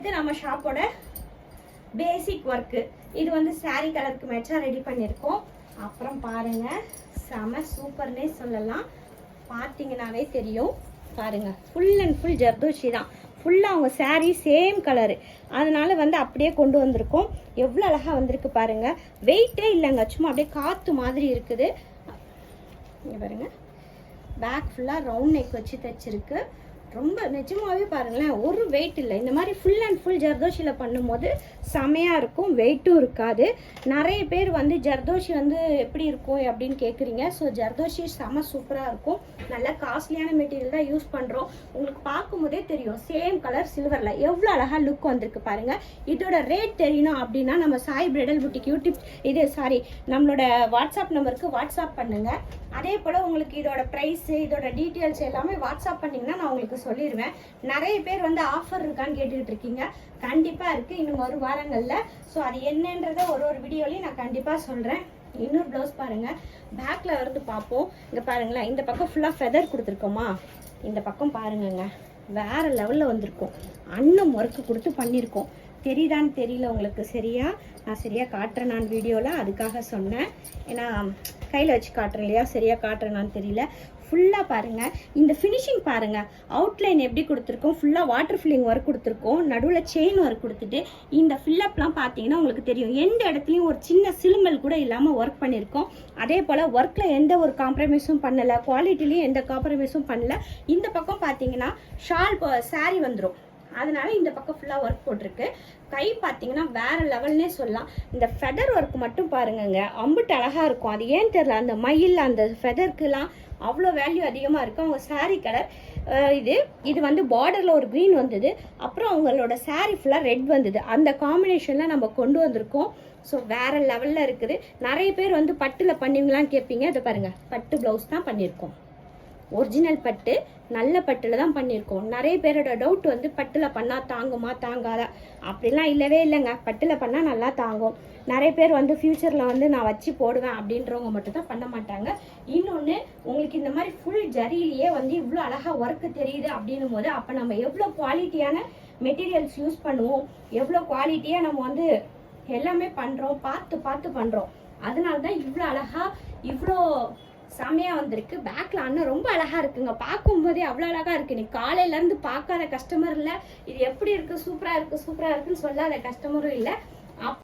இது நம்ம ஷாப்போட பேசிக் ஒர்க்கு. இது வந்து சாரி கலருக்கு மேட்சா ரெடி பண்ணியிருக்கோம். அப்புறம் பாருங்க, செம சூப்பர்னே சொல்லலாம். பார்த்தீங்கன்னாவே தெரியும். பாருங்க, ஃபுல் அண்ட் ஃபுல் ஜர்தோஷி தான். ஃபுல்லாக அவங்க சாரீ சேம் கலரு, அதனால வந்து அப்படியே கொண்டு வந்திருக்கோம். எவ்வளோ அழகாக வந்திருக்கு பாருங்க. வெயிட்டே இல்லைங்க, சும்மா அப்படியே காற்று மாதிரி இருக்குது. இங்கே பாருங்க, பேக் ஃபுல்லாக ரவுண்ட் நெக் வச்சு தைச்சிருக்கு. ரொம்ப நிஜமாகவே பாருங்களேன், ஒரு வெயிட் இல்லை. இந்த மாதிரி ஃபுல் அண்ட் ஃபுல் ஜர்தோஷியில் பண்ணும்போது செமையாக இருக்கும், வெயிட்டும் இருக்காது. நிறைய பேர் வந்து ஜர்தோஷி வந்து எப்படி இருக்கும் அப்படின்னு கேட்குறீங்க. ஸோ ஜர்தோஷி செம சூப்பராக இருக்கும். நல்ல காஸ்ட்லியான மெட்டீரியல் தான் யூஸ் பண்ணுறோம். உங்களுக்கு பார்க்கும்போதே தெரியும், சேம் கலர் சில்வரில் எவ்வளோ அழகாக லுக் வந்திருக்கு பாருங்கள். இதோட ரேட் தெரியணும் அப்படின்னா நம்ம சாய் பிரைடல் புட்டிக் யூடியூப் நம்மளோட வாட்ஸ்அப் நம்பருக்கு வாட்ஸ்அப் பண்ணுங்கள். அதே போல் உங்களுக்கு இதோட ப்ரைஸு, இதோட டீட்டெயில்ஸ் எல்லாமே வாட்ஸ்அப் பண்ணிங்கன்னா நான் உங்களுக்கு சொல்லிடுவேன். நிறைய பேர் வந்து ஆஃபர் இருக்கான்னு கேட்டுக்கிட்டு இருக்கீங்க. கண்டிப்பாக இருக்குது, இன்னும் ஒரு வாரங்களில். ஸோ அது என்னன்றதை ஒரு வீடியோலையும் நான் கண்டிப்பாக சொல்கிறேன். இன்னொரு ப்ளவுஸ் பாருங்கள், பேக்கில் இருந்து பார்ப்போம். இங்கே பாருங்களேன், இந்த பக்கம் ஃபுல்லாக ஃபெதர் கொடுத்துருக்கோமா, இந்த பக்கம் பாருங்கங்க வேறு லெவலில் வந்திருக்கும். அன்னம் ஒர்க்கு கொடுத்து பண்ணியிருக்கோம். தெரியுதான்னு தெரியல உங்களுக்கு, சரியா நான் சரியாக காட்டுறேன் நான் வீடியோவில், அதுக்காக சொன்னேன். ஏன்னா கையில் வச்சு காட்டுறேன் இல்லையா, சரியாக காட்டுறேனான்னு தெரியல. ஃபுல்லாக பாருங்கள், இந்த ஃபினிஷிங் பாருங்கள். அவுட்லைன் எப்படி கொடுத்துருக்கோம், ஃபுல்லாக வாட்டர் ஃபில்லிங் ஒர்க் கொடுத்துருக்கோம். நடுவில் செயின் ஒர்க் கொடுத்துட்டு இந்த ஃபில்லப்லாம் பார்த்தீங்கன்னா உங்களுக்கு தெரியும், எந்த இடத்துலையும் ஒரு சின்ன சிலுமல் கூட இல்லாமல் ஒர்க் பண்ணியிருக்கோம். அதே போல் ஒர்க்கில் எந்த ஒரு காம்ப்ரமைஸும் பண்ணலை, குவாலிட்டிலையும் எந்த காம்ப்ரமைஸும் பண்ணல. இந்த பக்கம் பார்த்தீங்கன்னா ஷால் சாரி வந்துடும், அதனால இந்த பக்கம் ஃபுல்லாக ஒர்க் போட்டிருக்கு. கை பார்த்தீங்கன்னா வேறு லெவல்னே சொல்லலாம். இந்த ஃபெதர் ஒர்க் மட்டும் பாருங்கங்க, அம்புட்டு அழகாக இருக்கும். அது ஏன்னு தெரியல, அந்த மயில் அந்த ஃபெதருக்குலாம் அவ்வளோ வேல்யூ அதிகமாக இருக்கும். அவங்க சாரீ கலர் இது வந்து பார்டரில் ஒரு க்ரீன் வந்தது, அப்புறம் அவங்களோட சாரீ ஃபுல்லாக ரெட் வந்தது. அந்த காம்பினேஷனில் நம்ம கொண்டு வந்திருக்கோம். ஸோ வேறு லெவலில் இருக்குது. நிறைய பேர் வந்து பட்டில் பண்ணுவீங்களான்னு கேட்பீங்க. இதை பாருங்கள், பட்டு ப்ளவுஸ் தான் பண்ணியிருக்கோம். ஒரிஜினல் பட்டு, நல்ல பட்டில் தான் பண்ணியிருக்கோம். நிறைய பேரோட டவுட் வந்து பட்டில் பண்ணால் தாங்குமா தாங்காதா, அப்படிலாம் இல்லவே இல்லைங்க. பட்டில் பண்ணால் நல்லா தாங்கும். நிறைய பேர் வந்து ஃப்யூச்சரில் வந்து நான் வச்சு போடுவேன் அப்படின்றவங்க மட்டும் தான் பண்ண மாட்டாங்க. இன்னொன்று, உங்களுக்கு இந்த மாதிரி ஃபுல் ஜரியிலேயே வந்து இவ்வளோ அழகாக ஒர்க்கு தெரியுது அப்படின்னும் போது, அப்போ நம்ம எவ்வளோ குவாலிட்டியான மெட்டீரியல்ஸ் யூஸ் பண்ணுவோம், எவ்வளோ குவாலிட்டியாக நம்ம வந்து எல்லாமே பண்ணுறோம், பார்த்து பண்ணுறோம். அதனால தான் இவ்வளோ அழகாக இவ்வளோ செமையாக வந்திருக்கு. பேக்கில் அண்ணன் ரொம்ப அழகாக இருக்குங்க, பார்க்கும்போதே அவ்வளோ அழகாக இருக்குது. நீ காலையிலேருந்து பார்க்காத கஸ்டமர் இல்லை, இது எப்படி இருக்குது, சூப்பராக இருக்குன்னு சொல்லாத கஸ்டமரும் இல்லை.